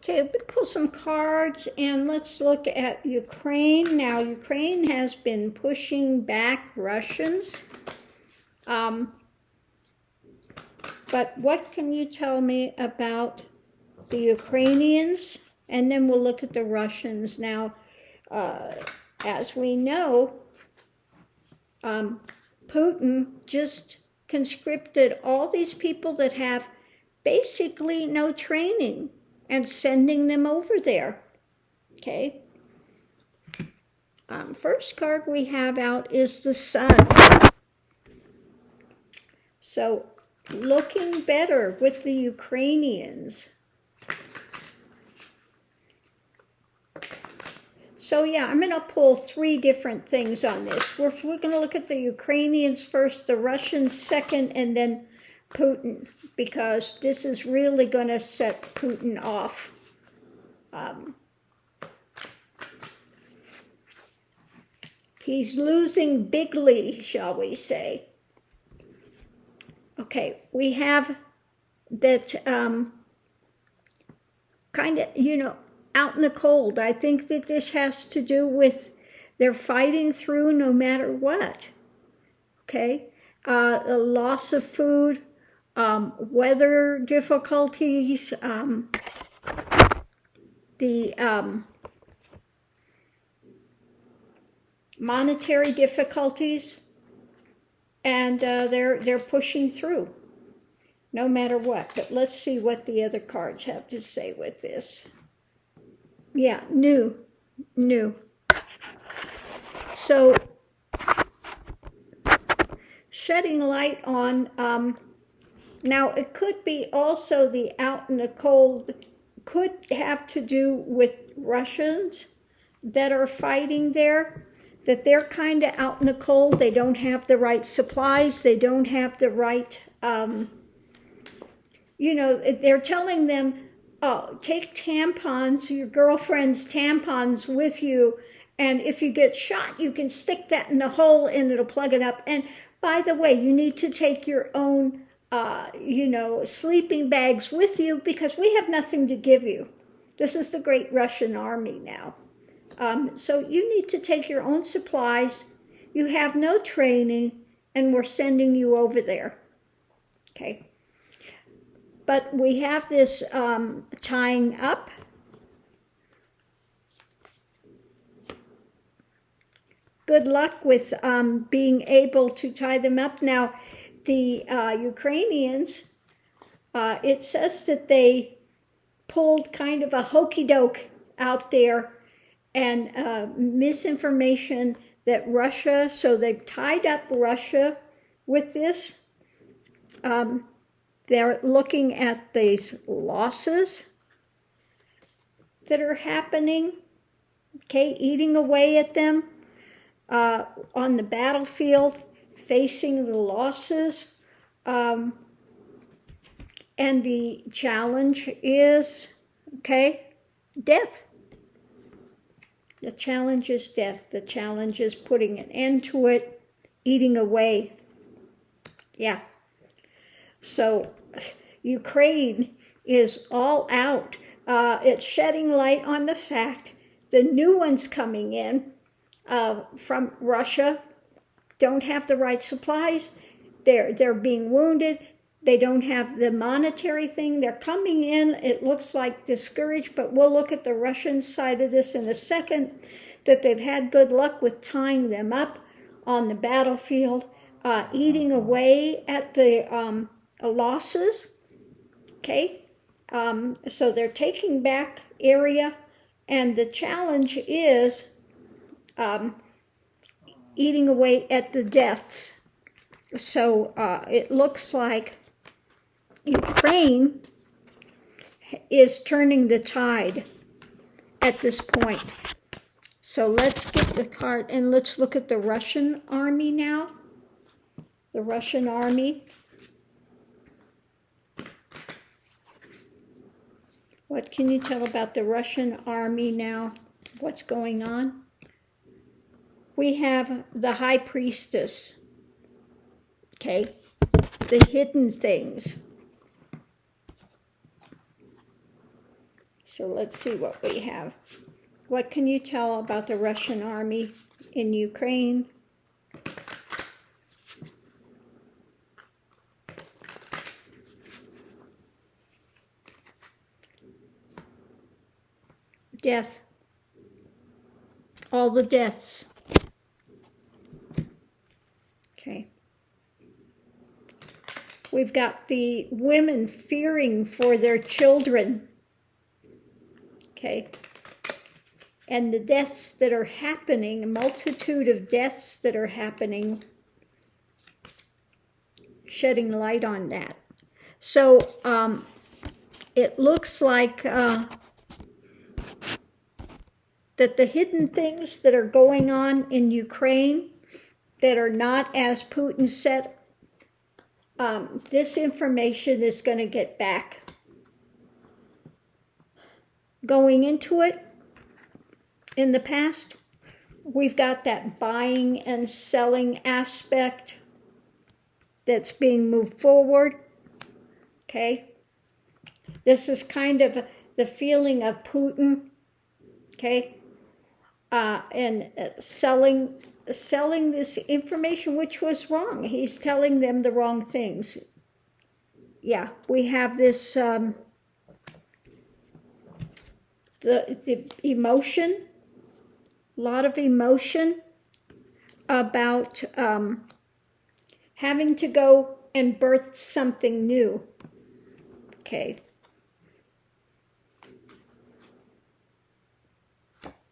Okay, we pull some cards and let's look at Ukraine. Now, Ukraine has been pushing back Russians. But what can you tell me about the Ukrainians? And then we'll look at the Russians. Now, as we know, Putin just conscripted all these people that have basically no training and sending them over there. Okay. First card we have out is the Sun. So looking better with the Ukrainians. So yeah, I'm going to pull three different things on this. We're going to look at the Ukrainians first, the Russians second, and then Putin, because this is really going to set Putin off. He's losing bigly, shall we say. Okay, we have that kind of, out in the cold. I think that this has to do with they're fighting through no matter what. Okay, a loss of food, weather difficulties, the monetary difficulties, and they're pushing through no matter what. But let's see what the other cards have to say with this. Yeah, new. So shedding light on, now it could be also the out in the cold, could have to do with Russians that are fighting there, that they're kind of out in the cold. They don't have the right supplies. They don't have the right, they're telling them, oh, take tampons, your girlfriend's tampons with you, and if you get shot, you can stick that in the hole and it'll plug it up. And by the way, you need to take your own, sleeping bags with you because we have nothing to give you. This is the great Russian army now. So you need to take your own supplies. You have no training, and we're sending you over there. Okay. But we have this tying up. Good luck with being able to tie them up. Now, the Ukrainians, it says that they pulled kind of a hokey doke out there and misinformation that Russia, so they've tied up Russia with this. They're looking at these losses that are happening, okay, eating away at them on the battlefield, facing the losses. And the challenge is, okay, death. The challenge is death. The challenge is putting an end to it, eating away. Yeah. So Ukraine is all out. It's shedding light on the fact the new ones coming in from Russia don't have the right supplies. They're being wounded. They don't have the monetary thing. They're coming in, it looks like discouraged, but we'll look at the Russian side of this in a second, that they've had good luck with tying them up on the battlefield, eating away at the losses, okay? So they're taking back area, and the challenge is eating away at the deaths. So it looks like Ukraine is turning the tide at this point. So let's get the card and let's look at the Russian army now. The Russian army. What can you tell about the Russian army now? What's going on? We have the High Priestess. Okay, the hidden things. So let's see what we have. What can you tell about the Russian army in Ukraine? Death. All the deaths. Okay. We've got the women fearing for their children. Okay. And the deaths that are happening, a multitude of deaths that are happening, shedding light on that. So it looks like that the hidden things that are going on in Ukraine that are not as Putin said, this information is going to get back. Going into it, in the past, we've got that buying and selling aspect that's being moved forward. Okay? This is kind of the feeling of Putin. Okay? And selling this information, which was wrong. He's telling them the wrong things. Yeah, we have this, the emotion, a lot of emotion about having to go and birth something new. Okay.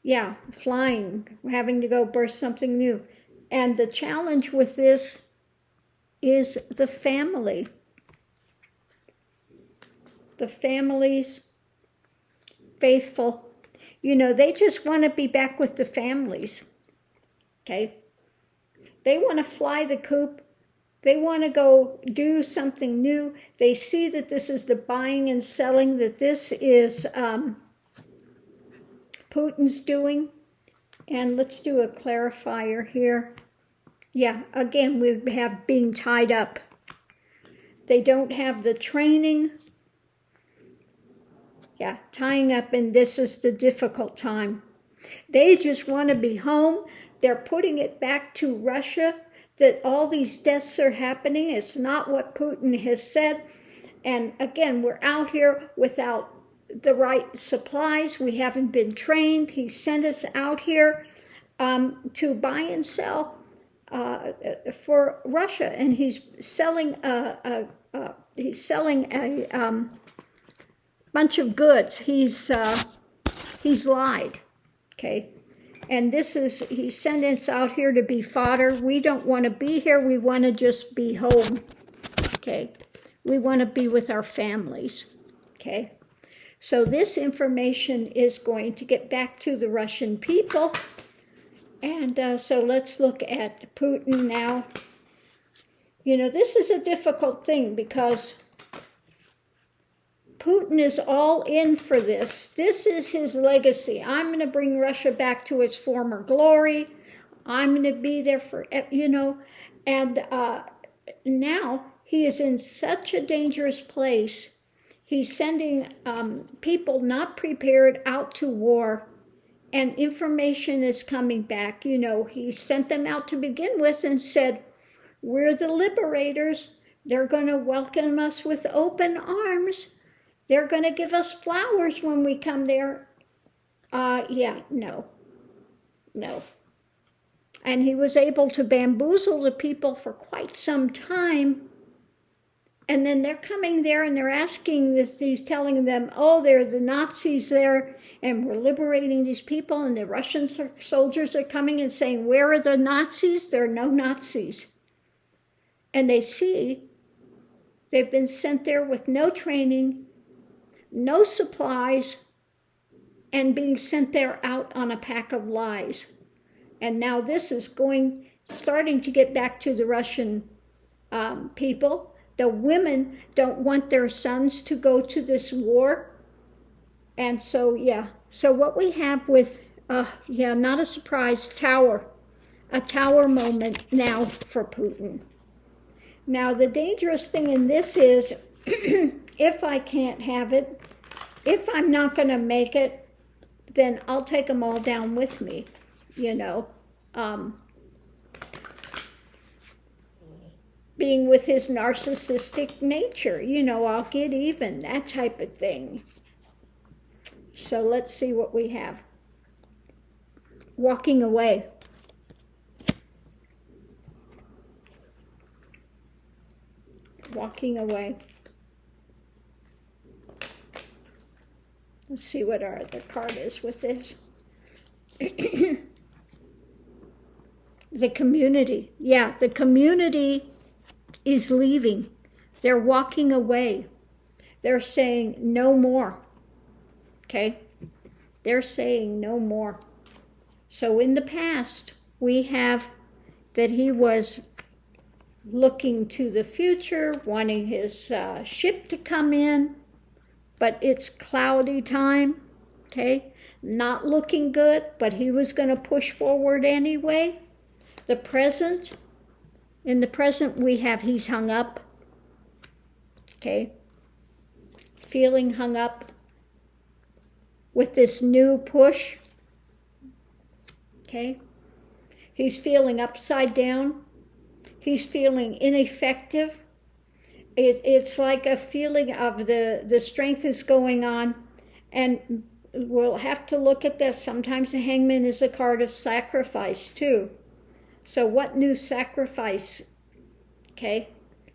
Yeah, flying, having to go birth something new. And the challenge with this is the family. The family's faithful. You know, they just want to be back with the families. Okay? They want to fly the coop. They want to go do something new. They see that this is the buying and selling, that this is Putin's doing. And let's do a clarifier here. Yeah, again, we have being tied up. They don't have the training. Yeah, tying up, and this is the difficult time. They just want to be home. They're putting it back to Russia, that all these deaths are happening. It's not what Putin has said. And again, we're out here without the right supplies. We haven't been trained. He sent us out here to buy and sell for Russia, and he's selling a bunch of goods. He's lied. Okay. And this is, he sent us out here to be fodder. We don't want to be here. We want to just be home. Okay. We want to be with our families. Okay. So this information is going to get back to the Russian people. And so let's look at Putin now. You know, this is a difficult thing because Putin is all in for this. This is his legacy. I'm going to bring Russia back to its former glory. I'm going to be there for, you know. And now he is in such a dangerous place. He's sending people not prepared out to war. And information is coming back. You know, he sent them out to begin with and said, we're the liberators. They're going to welcome us with open arms. They're going to give us flowers when we come there. Yeah, no. And he was able to bamboozle the people for quite some time. And then they're coming there and they're asking this, he's telling them, oh, they're the Nazis there, and we're liberating these people. And the Russian soldiers are coming and saying, where are the Nazis? There are no Nazis. And they see they've been sent there with no training, no supplies, and being sent there out on a pack of lies. And now this is starting to get back to the Russian people. The women don't want their sons to go to this war. And so, yeah. So what we have with, not a surprise, a tower moment now for Putin. Now, the dangerous thing in this is, if I can't have it, if I'm not going to make it, then I'll take them all down with me, you know. Being with his narcissistic nature, you know, I'll get even, that type of thing. So let's see what we have. Walking away. Walking away. Let's see what our other card is with this. The community. Yeah, the community is leaving. They're walking away. They're saying no more. Okay? They're saying no more. So in the past, we have that he was looking to the future, wanting his ship to come in, but it's cloudy time, okay? Not looking good, but he was going to push forward anyway. The present, in the present we have he's hung up, okay? Feeling hung up with this new push, okay? He's feeling upside down. He's feeling ineffective. It's like a feeling of the strength is going on, and we'll have to look at this. Sometimes the hangman is a card of sacrifice too. So what new sacrifice? Okay,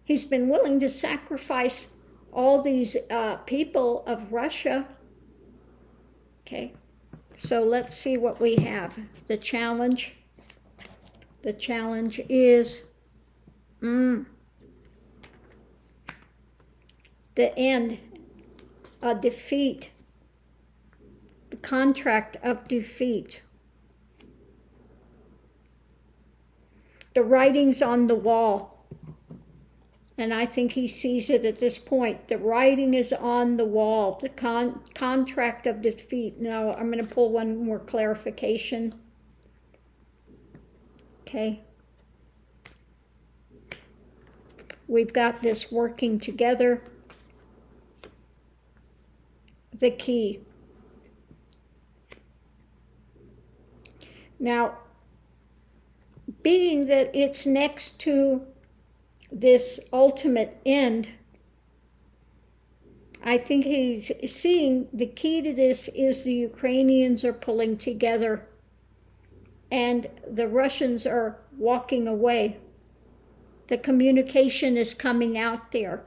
he's been willing to sacrifice all these people of Russia. Okay, so let's see what we have. The challenge. The challenge is the end, a defeat, the contract of defeat. The writing's on the wall, and I think he sees it at this point. The writing is on the wall, the contract of defeat. Now, I'm going to pull one more clarification. Okay. We've got this working together. The key. Now, being that it's next to this ultimate end, I think he's seeing the key to this is the Ukrainians are pulling together and the Russians are walking away. The communication is coming out there,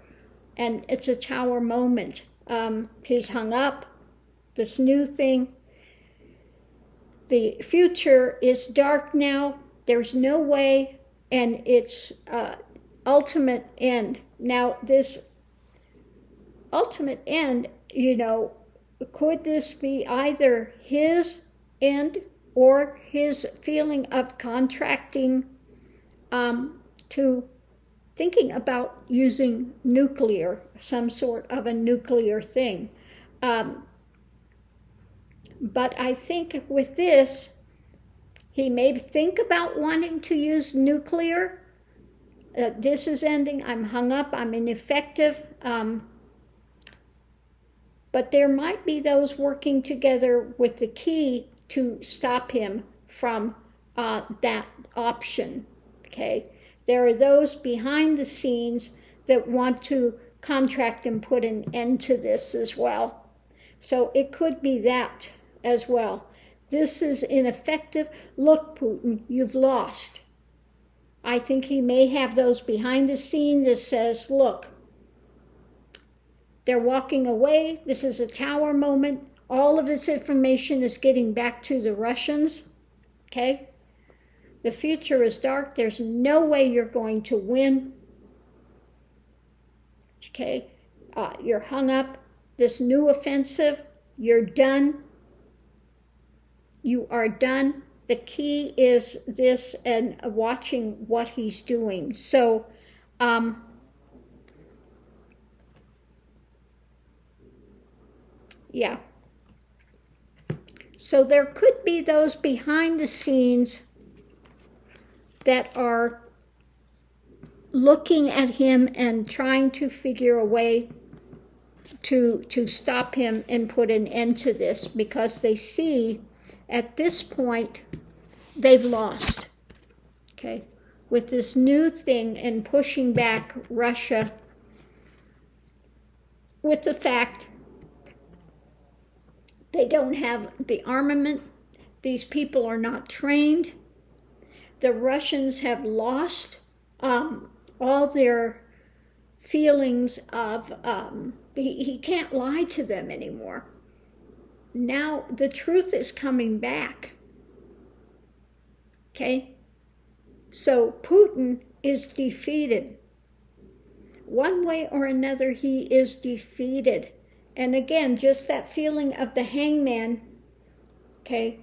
and it's a tower moment. He's hung up, this new thing. The future is dark now. There's no way, and it's ultimate end. Now, this ultimate end, you know, could this be either his end or his feeling of contracting to thinking about using nuclear, some sort of a nuclear thing. But I think with this, he may think about wanting to use nuclear. This is ending, I'm hung up, I'm ineffective. But there might be those working together with the key to stop him from that option, okay? There are those behind the scenes that want to contract and put an end to this as well. So it could be that as well. This is ineffective. Look, Putin, you've lost. I think he may have those behind the scene that says, look, they're walking away. This is a tower moment. All of this information is getting back to the Russians, okay? The future is dark. There's no way you're going to win, okay? You're hung up. This new offensive, you're done. You are done. The key is this and watching what he's doing. So, yeah. So there could be those behind the scenes that are looking at him and trying to figure a way to stop him and put an end to this, because they see at this point they've lost. Okay, with this new thing and pushing back Russia, with the fact they don't have the armament, these people are not trained, the Russians have lost all their feelings of, he can't lie to them anymore. Now the truth is coming back. Okay? So Putin is defeated. One way or another, he is defeated. And again, just that feeling of the hangman, okay,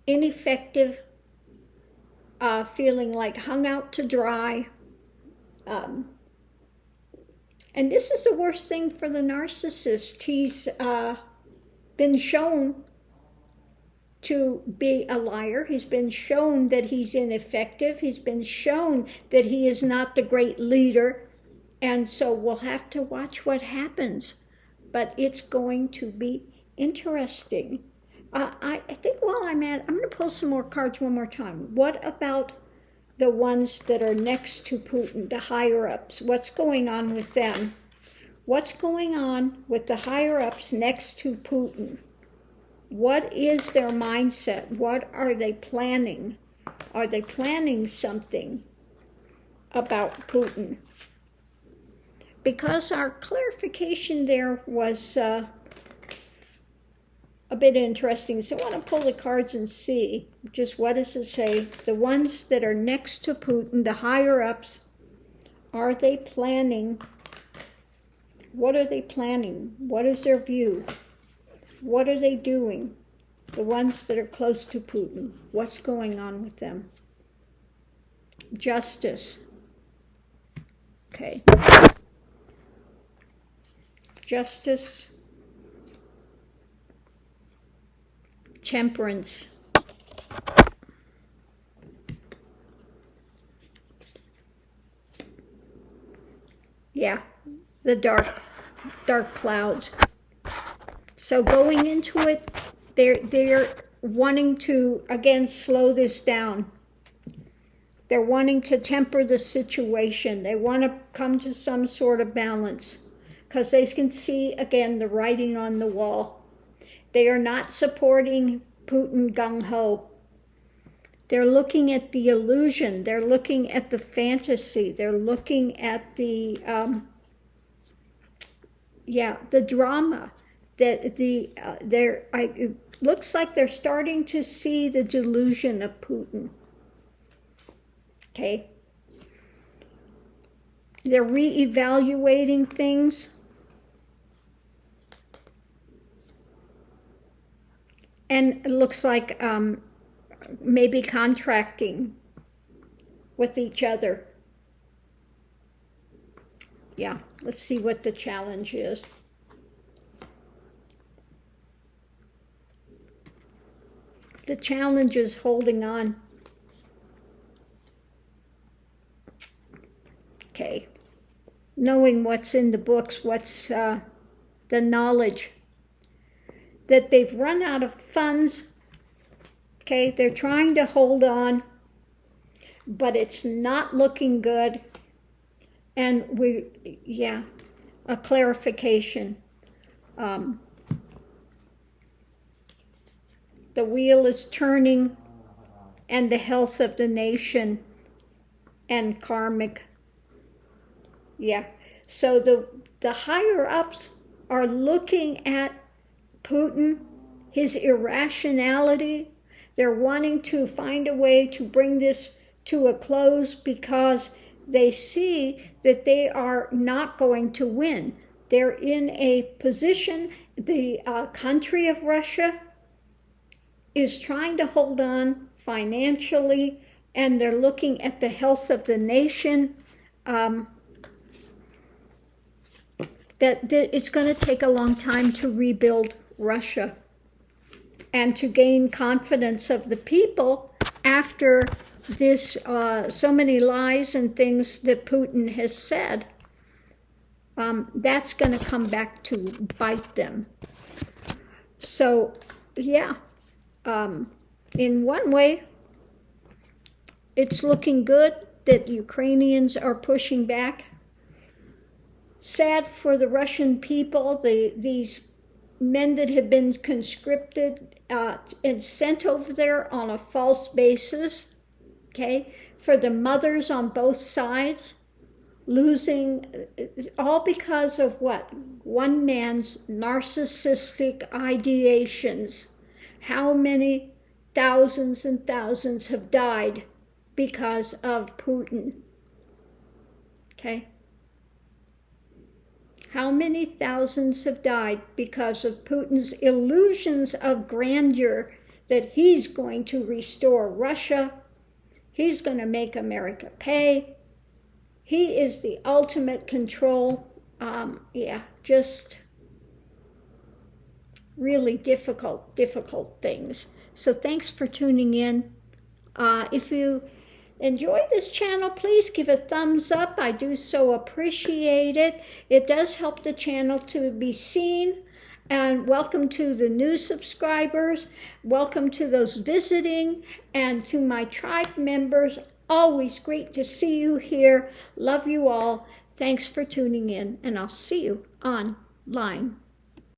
ineffective, feeling like hung out to dry. And this is the worst thing for the narcissist. He's been shown to be a liar. He's been shown that he's ineffective. He's been shown that he is not the great leader. And so we'll have to watch what happens. But it's going to be interesting. I think while I'm going to pull some more cards one more time. What about the ones that are next to Putin, the higher-ups? What's going on with them? What's going on with the higher-ups next to Putin? What is their mindset? What are they planning? Are they planning something about Putin? Because our clarification there was a bit interesting. So I want to pull the cards and see just what does it say. The ones that are next to Putin, the higher-ups, are they planning? What are they planning? What is their view? What are they doing? The ones that are close to Putin, what's going on with them? Justice. Okay. Justice. Temperance. Yeah, the dark clouds. So going into it, they're wanting to, again, slow this down. They're wanting to temper the situation. They want to come to some sort of balance because they can see, again, the writing on the wall. They are not supporting Putin gung-ho. They're looking at the illusion. They're looking at the fantasy. They're looking at the drama. It looks like they're starting to see the delusion of Putin. Okay. They're reevaluating things. And it looks like maybe contracting with each other. Yeah, let's see what the challenge is. The challenge is holding on. Okay, knowing what's in the books, what's the knowledge that they've run out of funds. Okay, they're trying to hold on, but it's not looking good. And a clarification. The wheel is turning, and the health of the nation and karmic. Yeah, so the higher-ups are looking at Putin, his irrationality. They're wanting to find a way to bring this to a close because they see that they are not going to win. They're in a position, the country of Russia is trying to hold on financially, and they're looking at the health of the nation. That it's going to take a long time to rebuild Russia and to gain confidence of the people after this so many lies and things that Putin has said. that's going to come back to bite them. So, yeah, in one way, it's looking good that Ukrainians are pushing back. Sad for the Russian people, these men that have been conscripted and sent over there on a false basis, okay, for the mothers on both sides, losing, all because of what? One man's narcissistic ideations. How many thousands and thousands have died because of Putin? Okay? How many thousands have died because of Putin's illusions of grandeur that he's going to restore Russia, he's going to make America pay, he is the ultimate control. Yeah, just really difficult things. So thanks for tuning in. If you enjoy this channel, please give a thumbs up. I do so appreciate it. It does help the channel to be seen. And welcome to the new subscribers. Welcome to those visiting, and to my tribe members. Always great to see you here. Love you all. Thanks for tuning in, and I'll see you online.